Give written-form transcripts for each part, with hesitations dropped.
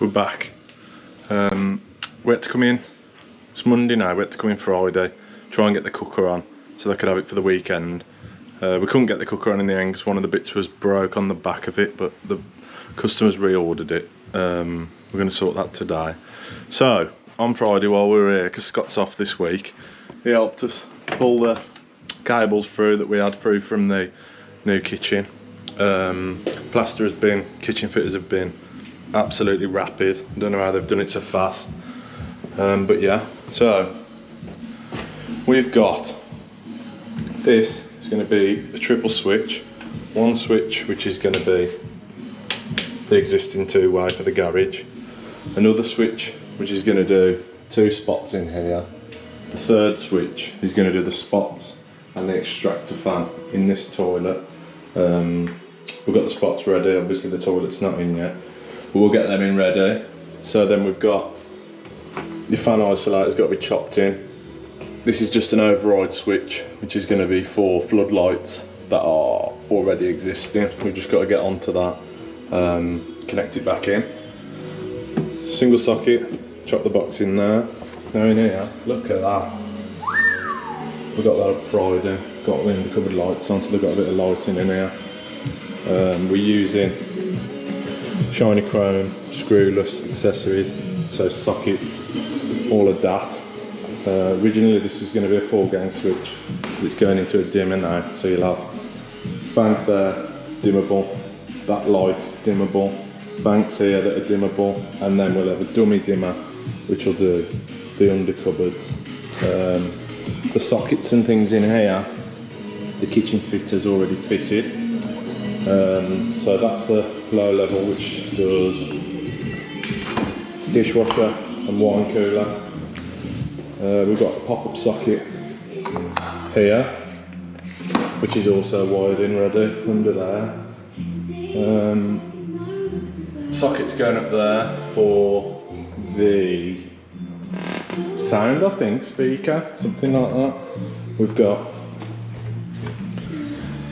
we're back. We had to come in, it's Monday now, we had to come in Friday, try and get the cooker on so they could have it for the weekend. We couldn't get the cooker on in the end because one of the bits was broke on the back of it, but the customers reordered it. We're going to sort that today. So, on Friday while we were here, because Scott's off this week, he helped us pull the cables through that we had through from the new kitchen. Plaster has been, kitchen fitters have been absolutely rapid. I don't know how they've done it so fast. But yeah, so we've got this. It's going to be a triple switch. One switch which is going to be the existing two-way for the garage. Another switch which is going to do 2 spots in here. The third switch is going to do the spots and the extractor fan in this toilet. We've got the spots ready, obviously the toilet's not in yet, but we'll get them in ready. So then we've got the fan isolator's got to be chopped in. This is just an override switch which is going to be for floodlights that are already existing. We've just got to get onto that, connect it back in. Single socket, chop the box in there. Now in here, look at that. We got that up Friday, got the undercovered lights on, so they've got a bit of lighting in here. We're using shiny chrome, screwless accessories, so sockets, all of that. Originally this was going to be a 4-gang switch, but it's going into a dimmer now, so you'll have bank there, dimmable, that light is dimmable, banks here that are dimmable, and then we'll have a dummy dimmer which will do the undercupboards. The sockets and things in here, the kitchen fitter's already fitted. So that's the low level which does dishwasher and wine cooler. We've got a pop-up socket here, which is also wired in ready under there. Socket's going up there for the sound, I think, speaker, something like that. We've got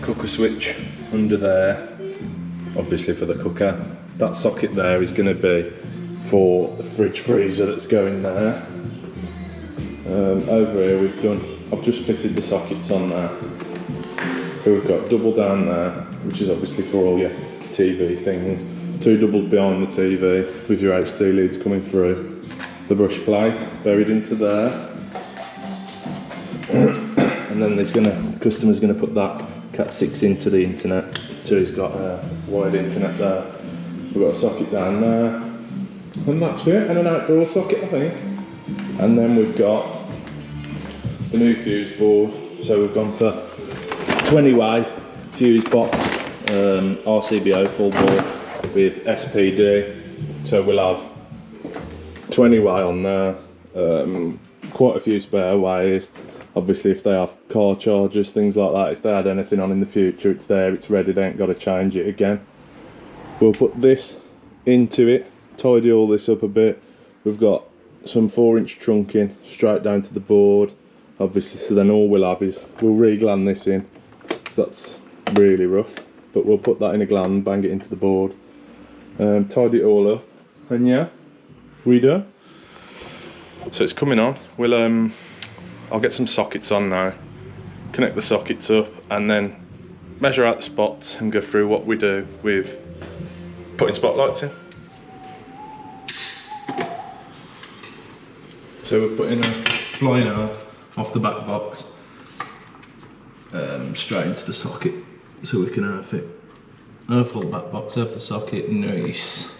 cooker switch under there, obviously for the cooker. That socket there is going to be for the fridge freezer that's going there. Over here I've just fitted the sockets on there. So we've got double down there, which is obviously for all your TV things. 2 doubles behind the TV with your HD leads coming through. The brush plate buried into there. And then the customer's going to put that Cat 6 into the internet. So he's got a wired internet there. We've got a socket down there. And that's it, and an outdoor socket I think. And then we've got the new fuse board. So we've gone for 20-way fuse box, RCBO full board with SPD. So we'll have 20-way on there, quite a few spare ways. Obviously if they have car chargers, things like that, if they had anything on in the future, it's there, it's ready, they ain't got to change it again. We'll put this into it, tidy all this up a bit. We've got some 4-inch trunking straight down to the board, obviously, so then all we'll have is, we'll re-gland this in, so that's really rough, but we'll put that in a gland, bang it into the board, tidy it all up, and yeah, we done. So it's coming on. We'll I'll get some sockets on now, connect the sockets up, and then measure out the spots and go through what we do with putting spotlights in. So we're putting a flying earth off the back box straight into the socket so we can earth it. Earth all the back box, earth the socket, nice.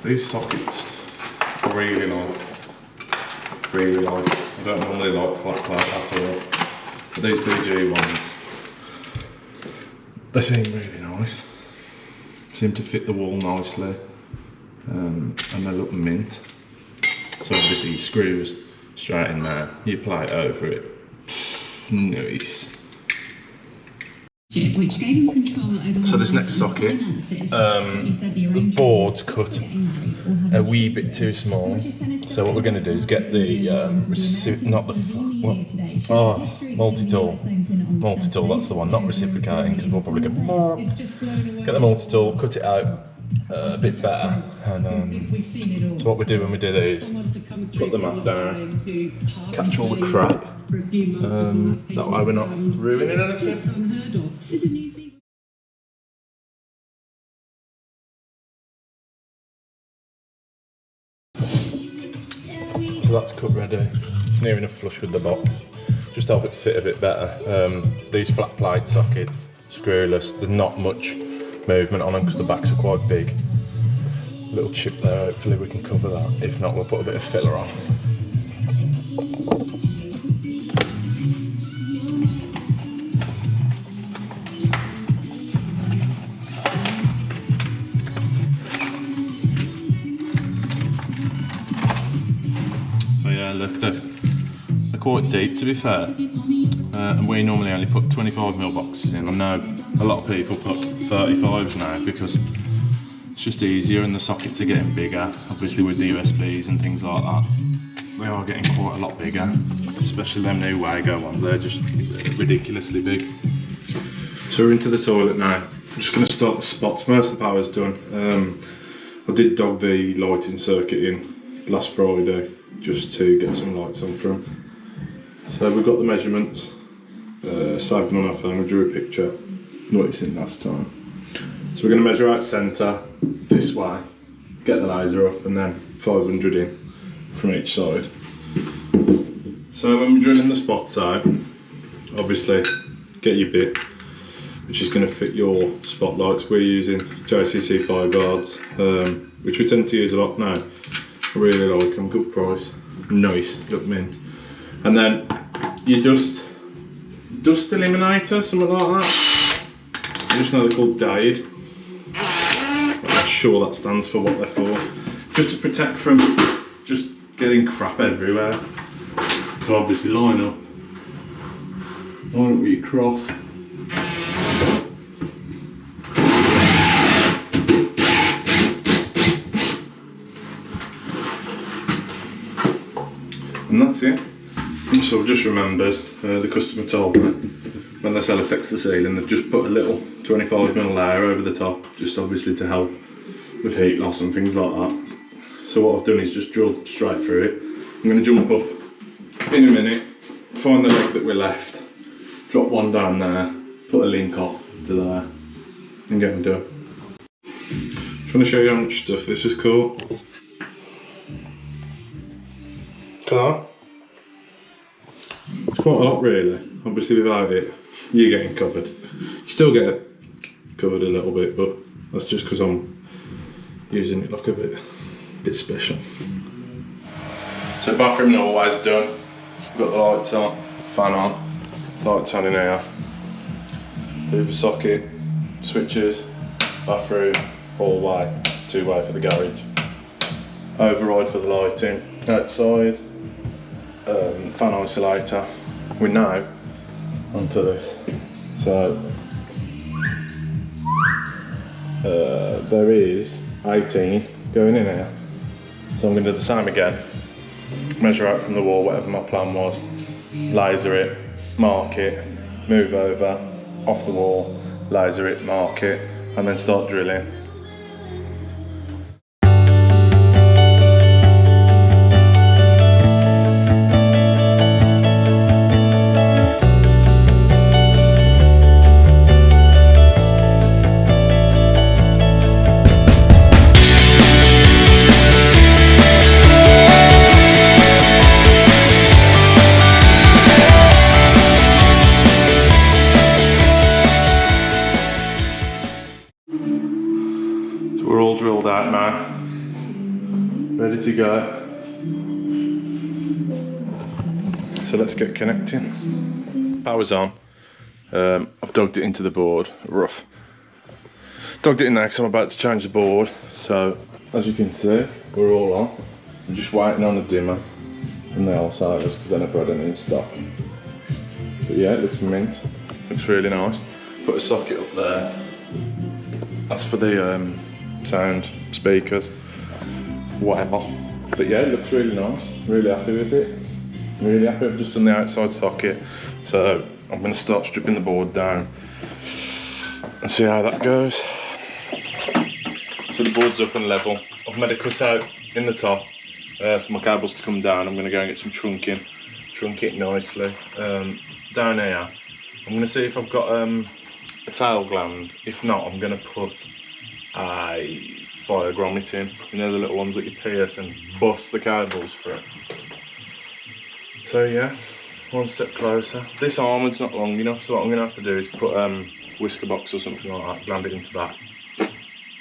These sockets I really like. I don't normally like flat plate at all, but these BG ones, they seem really nice. Seem to fit the wall nicely, and they look mint. So obviously it screws straight in there, you plate over it, nice. Which gave him control over so this next socket, the board's cut a wee bit too small. So what we're going to do is get the multi-tool, that's the one, not reciprocating, because we'll probably get get the mortar tool, cut it out a bit better, and so what we do when we do these, put the mat down, catch all the crap, that way we're not ruining anything. So that's cut ready, near enough flush with the box, just help it fit a bit better. These flat plate sockets, screwless, there's not much movement on them because the backs are quite big. Little chip there, hopefully we can cover that. If not, we'll put a bit of filler on. So yeah, look, they're quite deep to be fair. And we normally only put 25mm boxes in. I know a lot of people put 35s now because it's just easier and the sockets are getting bigger. Obviously with the USBs and things like that, they are getting quite a lot bigger, especially them new Wago ones, they're just ridiculously big. So we're into the toilet now. I'm just going to start the spots, most of the power's done. I did dog the lighting circuit in last Friday just to get some lights on for them. So we've got the measurements, saved them on our phone, we drew a picture, what it's in last time. So we're going to measure out centre this way, get the laser up and then 500 in from each side. So when we're drilling the spots out, obviously get your bit which is going to fit your spotlights. We're using JCC 5 yards, which we tend to use a lot now. I really like them, good price, nice, look mint. And then your dust eliminator, something like that. I just know they're called Dade. I'm sure that stands for what they're for. Just to protect from just getting crap everywhere. So obviously line up with your cross. And that's it. And so I've just remembered, the customer told me when they sellotex the ceiling, they've just put a little 25mm layer over the top, just obviously to help with heat loss and things like that. So what I've done is just drilled straight through it. I'm going to jump up in a minute, find the leg that we left, drop one down there, put a link off to there, and get them done. Just want to show you how much stuff this is cool. Look at that. It's quite a lot really. Obviously without it, you're getting covered. You still get covered a little bit, but that's just because I'm using it like a bit special. So bathroom always done. We've got the lights on, fan on, lights on in here. Hoover socket, switches, bathroom, hallway, two-way for the garage. Override for the lighting, outside, fan isolator. We're now onto this. So there is 18 going in here. So I'm going to do the same again. Measure out from the wall, whatever my plan was. Laser it, mark it, move over, off the wall, laser it, mark it, and then start drilling. We're all drilled out now, ready to go. So let's get connecting. Power's on. I've dogged it into the board, rough. Dogged it in there because I'm about to change the board. So as you can see, we're all on. I'm just waiting on the dimmer from the Alzheimer's because then I've got any in stock. But yeah, it looks mint. Looks really nice. Put a socket up there. That's for the sound, speakers, whatever. But yeah, it looks really nice. Really happy with it. Really happy. I've just done the outside socket. So I'm going to start stripping the board down and see how that goes. So the board's up and level. I've made a cutout in the top for my cables to come down. I'm going to go and get some trunking, trunk it nicely. Down here, I'm going to see if I've got a tail gland. If not, I'm going to put a fire grommet in. You know, the little ones that you pierce and bust the cables through. So yeah, one step closer. This armoured's not long enough, so what I'm going to have to do is put whisker box or something like that, gland it into that,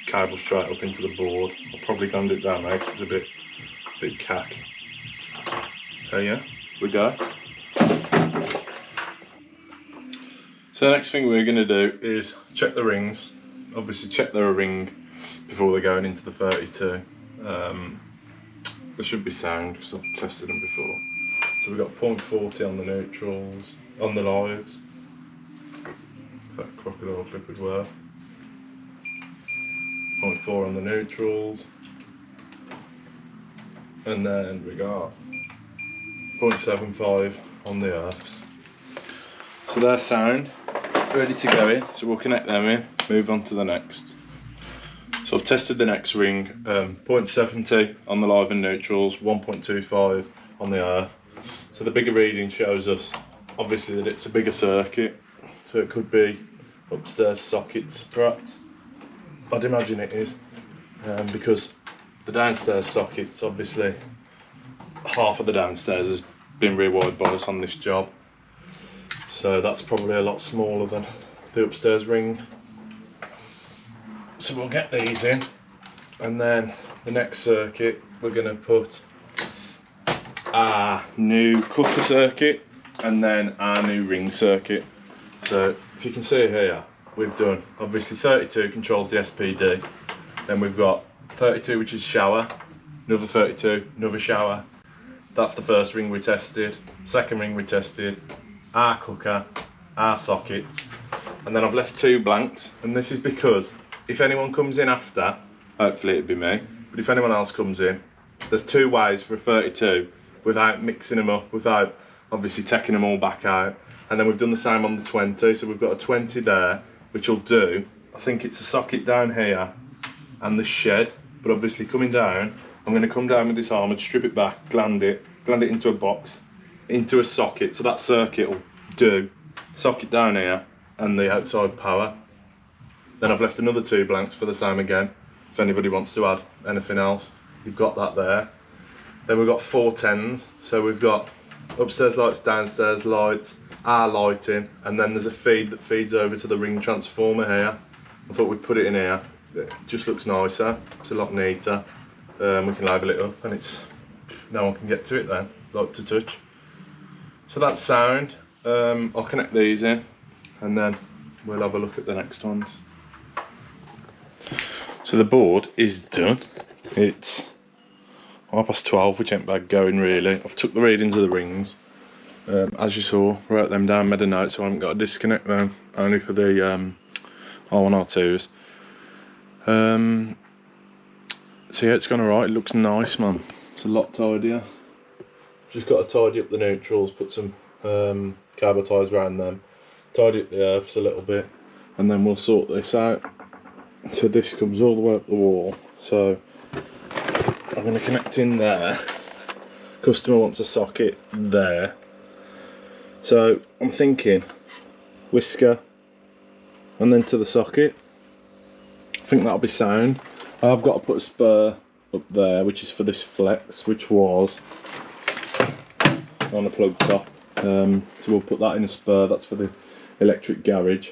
cable straight up into the board. I'll probably gland it down there because it's a bit cack. So yeah, we go. So the next thing we're going to do is check the rings. Obviously check they're a ring before they're going into the 32. They should be sound because I've tested them before. So we've got 0.40 on the neutrals, on the lives. That crocodile clip would work. 0.4 on the neutrals. And then we got 0.75 on the earths. So they're sound, ready to go in. So we'll connect them in, move on to the next. So I've tested the next ring, 0.70 on the live and neutrals, 1.25 on the earth. So the bigger reading shows us, obviously, that it's a bigger circuit. So it could be upstairs sockets, perhaps. I'd imagine it is, because the downstairs sockets, obviously, half of the downstairs has been rewired by us on this job. So that's probably a lot smaller than the upstairs ring. So we'll get these in, and then the next circuit we're going to put our new cooker circuit and then our new ring circuit. So if you can see here, we've done obviously 32 controls the SPD, then we've got 32 which is shower, another 32, another shower. That's the first ring we tested. Second ring we tested our cooker, our sockets, and then I've left 2 blanks, and this is because if anyone comes in after, hopefully it'd be me, but if anyone else comes in, there's 2 ways for a 32 without mixing them up, without obviously taking them all back out. And then we've done the same on the 20, so we've got a 20 there, which will do, I think it's a socket down here and the shed, but obviously coming down, I'm going to come down with this armoured, strip it back, gland it into a box, into a socket, so that circuit will do socket down here and the outside power. Then I've left another 2 blanks for the same again, if anybody wants to add anything else. You've got that there. Then we've got 4 10s, so we've got upstairs lights, downstairs lights, our lighting, and then there's a feed that feeds over to the ring transformer here. I thought we'd put it in here. It just looks nicer, it's a lot neater. We can label it up and it's, no one can get to it then, like to touch. So that's sound. I'll connect these in and then we'll have a look at the next ones. So the board is done. It's 12:30, which ain't bad going really. I've took the readings of the rings. As you saw, wrote them down, made a note, so I haven't got to disconnect them, only for the R1, R2s. So yeah, it's gone alright, it looks nice, man. It's a lot tidier. Just got to tidy up the neutrals, put some cable ties around them, tidy up the earths a little bit, and then we'll sort this out. So this comes all the way up the wall, so I'm going to connect in there. Customer wants a socket there. So I'm thinking whisker and then to the socket. I think that'll be sound. I've got to put a spur up there, which is for this flex, which was on a plug top. So we'll put that in a spur, that's for the electric garage.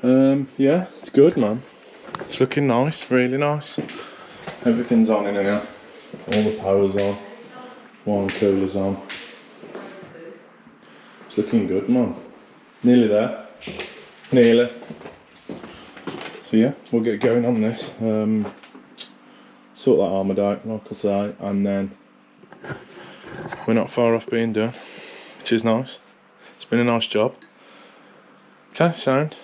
Yeah, it's good, man. It's looking nice, really nice. Everything's on in here. All the power's on. Wine cooler's on. It's looking good, man. Nearly there. Nearly. So yeah, we'll get going on this. Sort that armoured out, like I say, and then we're not far off being done, which is nice. It's been a nice job. Okay, sound.